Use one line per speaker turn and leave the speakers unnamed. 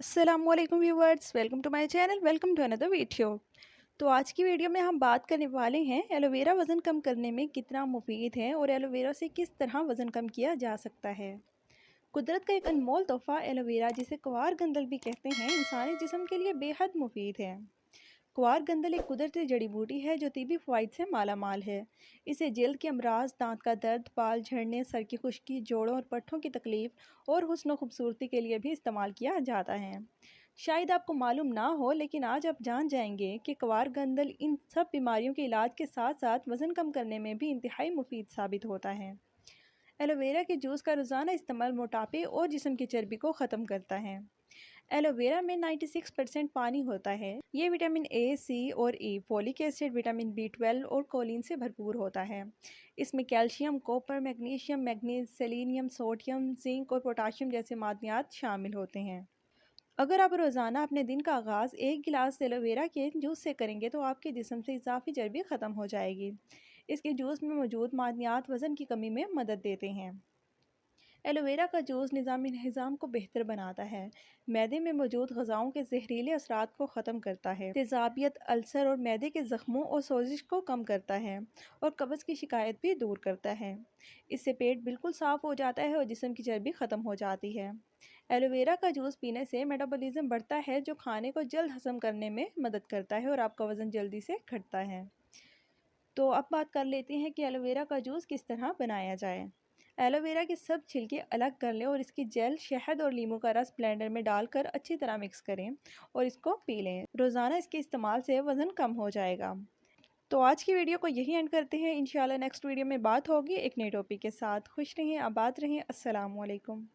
अस्सलामुअलैकुम viewers, welcome to my channel, welcome to another video. तो आज की वीडियो में हम बात करने वाले हैं एलोवेरा वज़न कम करने में कितना मुफीद है और एलोवेरा से किस तरह वज़न कम किया जा सकता है। कुदरत का एक अनमोल तोहफ़ा एलोवेरा, जिसे क्वार गंदल भी कहते हैं, इंसानी जिस्म के लिए बेहद मुफीद है। क्वार गंदल एक कुदरती जड़ी बूटी है जो तिबी फ़वाइद से माला माल है। इसे जल्द के अमराज, दांत का दर्द, बाल झड़ने, सर की खुश्की, जोड़ों और पट्ठों की तकलीफ़ और हुस्न व खूबसूरती के लिए भी इस्तेमाल किया जाता है। शायद आपको मालूम ना हो, लेकिन आज आप जान जाएंगे कि क्वार गंदल इन सब बीमारियों के इलाज के साथ साथ वज़न कम करने में भी इंतहाई मुफीद साबित होता है। एलोवेरा के जूस का रोज़ाना इस्तेमाल मोटापे और जिस्म की चर्बी को ख़त्म करता है। एलोवेरा में 96% पानी होता है। ये विटामिन ए, सी और ई, फोलिक एसिड, विटामिन B12 और कोलिन से भरपूर होता है। इसमें calcium, copper, magnesium, manganese, selenium, sodium, zinc और पोटाशियम जैसे मादनियात शामिल होते हैं। अगर आप रोज़ाना अपने दिन का आगाज़ एक गिलास एलोवेरा के जूस से करेंगे तो आपके जिस्म से इजाफी चर्बी ख़त्म हो जाएगी। इसके जूस में मौजूद मादनियात वज़न की कमी में मदद देते हैं। एलोवेरा का जूस निज़ामी निज़ाम को बेहतर बनाता है। मैदे में मौजूद ग़िज़ाओं के जहरीले असरात को ख़त्म करता है। तेज़ाबियत, अल्सर और मैदे के ज़ख्मों और सोजिश को कम करता है और कब्ज़ की शिकायत भी दूर करता है। इससे पेट बिल्कुल साफ़ हो जाता है और जिस्म की चर्बी ख़त्म हो जाती है। एलोवेरा का जूस पीने से मेटाबॉलिज्म बढ़ता है, जो खाने को जल्द हज़म करने में मदद करता है और आपका वज़न जल्दी से घटता है। तो अब बात कर लेते हैं कि एलोवेरा का जूस किस तरह बनाया जाए। एलोवेरा के सब छिलके अलग कर लें और इसकी जेल, शहद और नींबू का रस ब्लेंडर में डालकर अच्छी तरह मिक्स करें और इसको पी लें। रोज़ाना इसके इस्तेमाल से वज़न कम हो जाएगा। तो आज की वीडियो को यही एंड करते हैं। इंशाल्लाह नेक्स्ट वीडियो में बात होगी एक नए टॉपिक के साथ। खुश रहें, आबाद रहें। अस्सलाम वालेकुम।